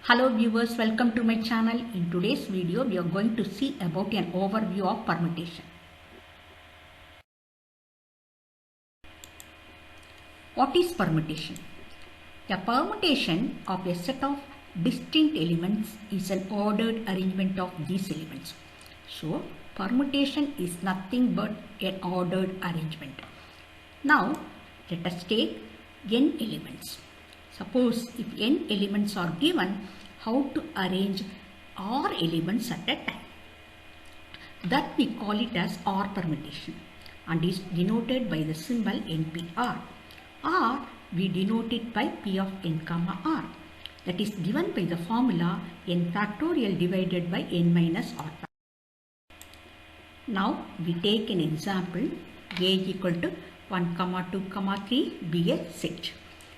Hello viewers, welcome to my channel. In today's video, we are going to see about an overview of permutation. What is permutation? A permutation of a set of distinct elements is an ordered arrangement of these elements. So, permutation is nothing but an ordered arrangement. Now, let us take n elements. Suppose if n elements are given, how to arrange r elements at a time. That we call it as r permutation and is denoted by the symbol NPR. R we denote it by P of n comma r. That is given by the formula n factorial divided by n minus r. Now we take an example. A equal to 1, 2, 3 be a set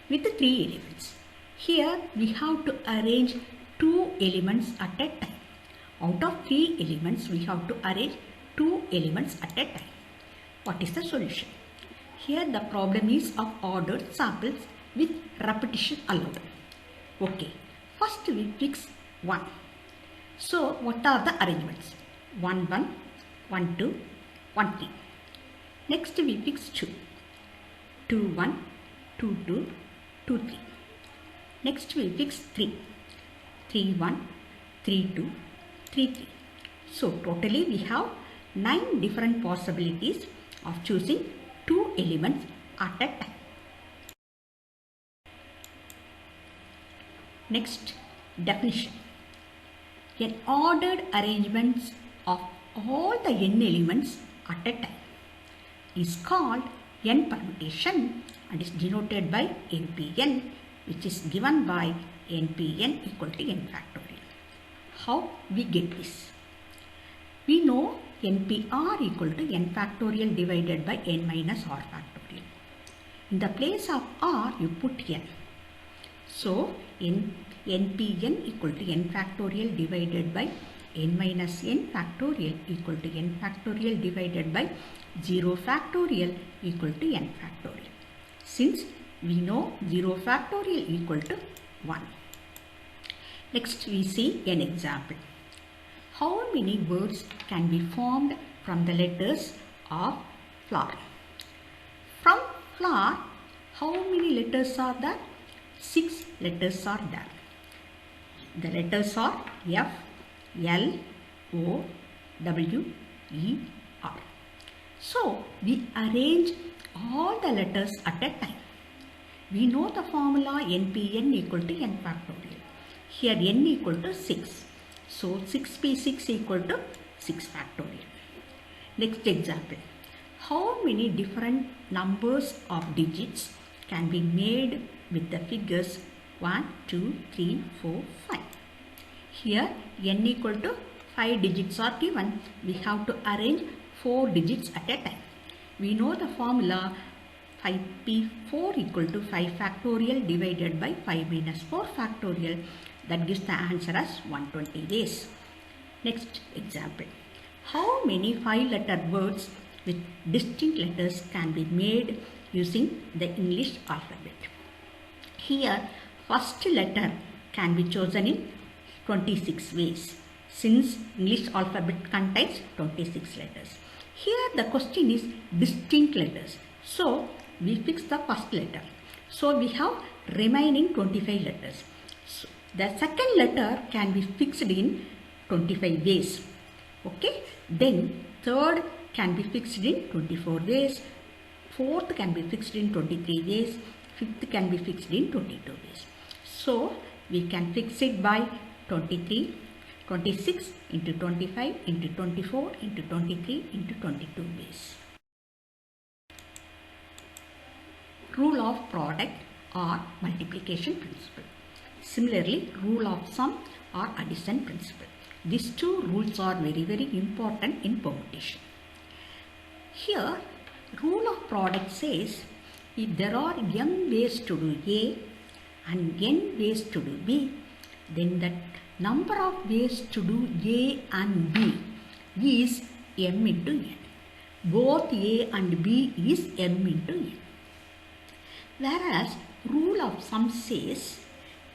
with 3 elements. Here we have to arrange 2 elements at a time. Out of 3 elements we have to arrange 2 elements at a time. What is the solution? Here the problem is of ordered samples with repetition allowed. Okay, first we fix 1. So what are the arrangements? 1, 1, 1, 2, 1, 3. Next we fix 2. 2, 1, 2, 2, 2, 3. Next we fix 3. 3, 1, 3, 2, 3, 3. So totally we have 9 different possibilities of choosing 2 elements at a time. Next, definition. An ordered arrangement of all the n elements at a time is called n permutation and is denoted by npn, which is given by npn equal to n factorial. How we get this? We know npr equal to n factorial divided by n minus r factorial. In the place of r you put n. So npn equal to n factorial divided by n minus n factorial equal to n factorial divided by 0 factorial equal to n factorial. Since we know 0 factorial equal to 1. Next we see an example. How many words can be formed from the letters of flower? From flower, how many letters are there? 6 letters are there. The letters are F, L, O, W, E, R. So we arrange all the letters at a time. We know the formula npn equal to n factorial. Here n equal to 6. So 6p6 equal to 6 factorial. Next example. How many different numbers of digits can be made with the figures 1, 2, 3, 4, 5? Here n equal to 5 digits are given. We have to arrange 4 digits at a time. We know the formula 5p4 equal to 5 factorial divided by 5 minus 4 factorial. That gives the answer as 120 ways. Next example. How many 5-letter words with distinct letters can be made using the English alphabet? Here first letter can be chosen in 26 ways, since English alphabet contains 26 letters. Here the question is distinct letters. So we fix the first letter. So we have remaining 25 letters. So the second letter can be fixed in 25 ways. Okay. Then third can be fixed in 24 ways. Fourth can be fixed in 23 ways. Fifth can be fixed in 22 ways. So we can fix it by 23, 26 into 25 into 24 into 23 into 22 ways. Rule of product or multiplication principle. Similarly, rule of sum or addition principle. These two rules are very important in permutation. Here, rule of product says if there are m ways to do A and n ways to do B, then the number of ways to do A and B is m into n. Both A and B is m into n. Whereas rule of sum says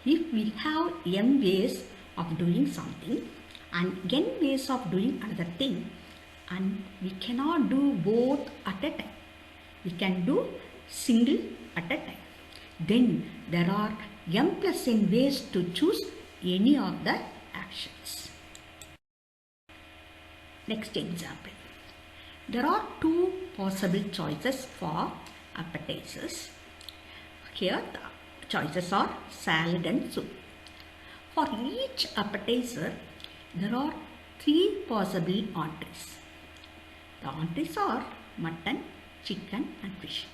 if we have m ways of doing something and n ways of doing another thing, and we cannot do both at a time, we can do single at a time, then there are m plus n ways to choose any of the actions. Next example. There are two possible choices for appetizers. Here the choices are salad and soup. For each appetizer, there are three possible entrees. The entrees are mutton, chicken and fish.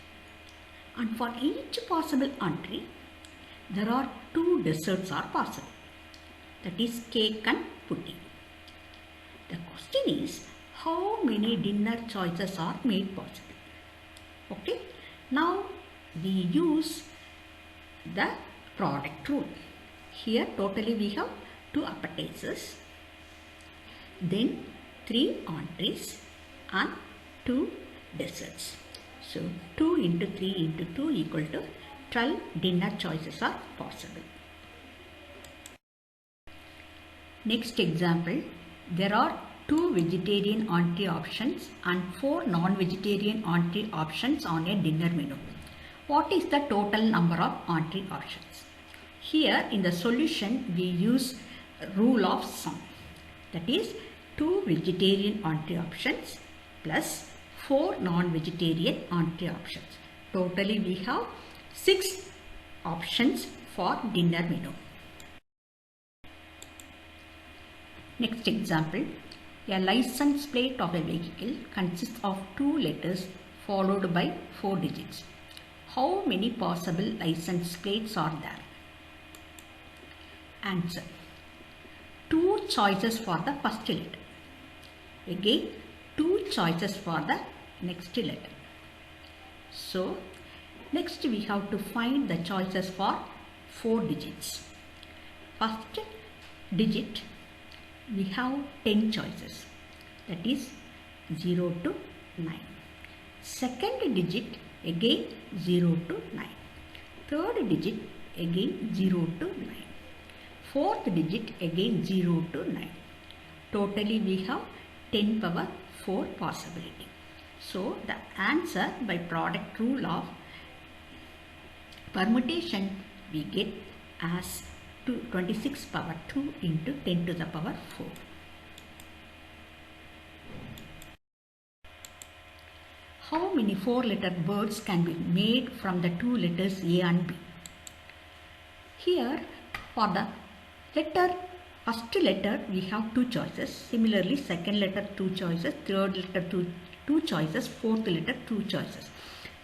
And for each possible entree, there are two desserts are possible. That is cake and pudding. The question is, how many dinner choices are made possible? Okay. Now we use the product rule. Here totally we have two appetizers, then three entrees and two desserts. So 2 into 3 into 2 equal to 12 dinner choices are possible. Next example, there are 2 vegetarian entree options and 4 non-vegetarian entree options on a dinner menu. What is the total number of entree options? Here in the solution we use rule of sum. That is 2 vegetarian entree options plus 4 non-vegetarian entree options. Totally we have 6 options for dinner menu. Next example, a license plate of a vehicle consists of 2 letters followed by 4 digits. How many possible license plates are there? Answer. 2 choices for the first letter. Again 2 choices for the next letter. So next we have to find the choices for 4 digits. First digit we have 10 choices, that is 0 to 9. Second digit again 0 to 9. Third digit again 0 to 9. Fourth digit again 0 to 9. Totally we have 10 power 4 possibility. So the answer by product rule of permutation we get as 26 power 2 into 10 to the power 4. How many 4-letter words can be made from the 2 letters A and B? Here for the first letter we have 2 choices. Similarly second letter 2 choices, third letter 2 choices, fourth letter 2 choices.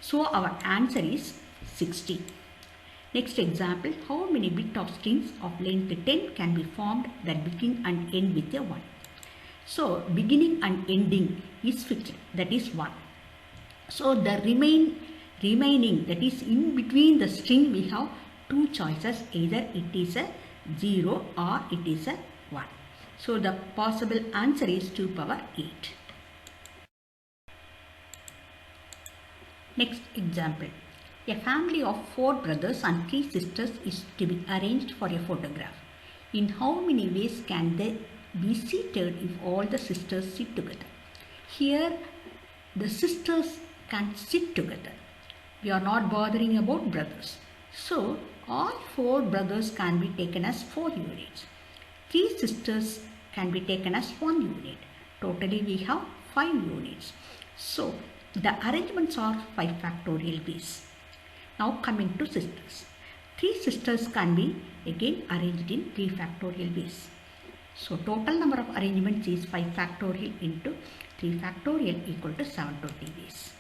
So our answer is 60. Next example, how many bit of strings of length 10 can be formed that begin and end with a 1? So beginning and ending is fixed, that is 1. So the remaining, that is in between the string, we have 2 choices, either it is a 0 or it is a 1. So the possible answer is 2 power 8. Next example. A family of 4 brothers and 3 sisters is to be arranged for a photograph. In how many ways can they be seated if all the sisters sit together? Here the sisters can sit together. We are not bothering about brothers. So all 4 brothers can be taken as 4 units. 3 sisters can be taken as 1 unit. Totally we have 5 units. So the arrangements are 5 factorial ways. Now coming to sisters. 3 sisters can be again arranged in 3 factorial ways. So total number of arrangements is 5 factorial into 3 factorial equal to 720 ways.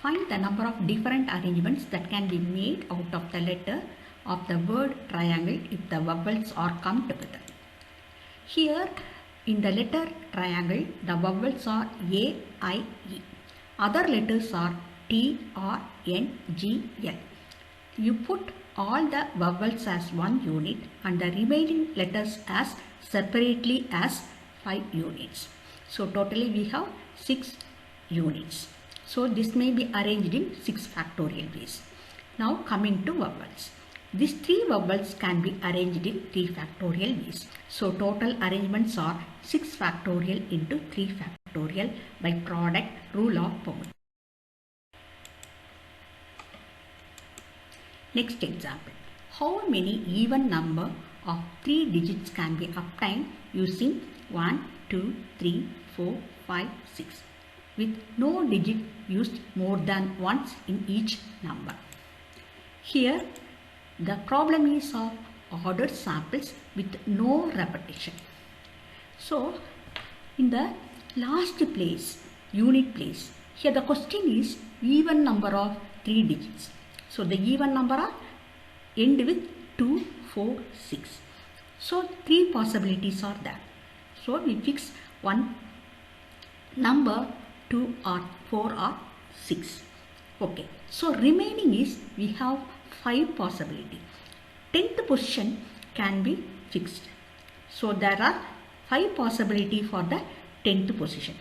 Find the number of different arrangements that can be made out of the letter of the word triangle if the vowels are come together. Here in the letter triangle, the vowels are A, I, E. Other letters are T, R, N, G, L. You put all the vowels as 1 unit and the remaining letters as separately as 5 units. So totally we have 6 units. So this may be arranged in 6 factorial ways. Now coming to vowels. These 3 vowels can be arranged in 3 factorial ways. So total arrangements are 6 factorial into 3 factorial by product rule of permutation. Next example. How many even number of 3 digits can be obtained using 1, 2, 3, 4, 5, 6 with no digit used more than once in each number? Here the problem is of ordered samples with no repetition. So in the last place, unit place, here the question is even number of 3 digits. So the even number are end with 2, 4, 6. So 3 possibilities are there. So we fix one number 2 or 4 or 6. Okay. So remaining is we have 5 possibility. 10th position can be fixed. So there are 5 possibility for the 10th position.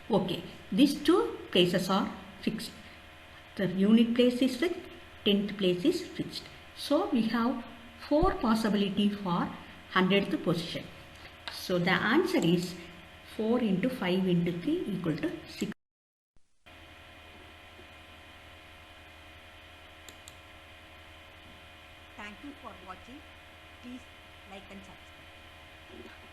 Okay. These 2 places are fixed. The unit place is fixed, 10th place is fixed. So we have 4 possibility for 100th position. So the answer is 4 into 5 into 3 equal to 6. Thank you for watching. Please like and subscribe.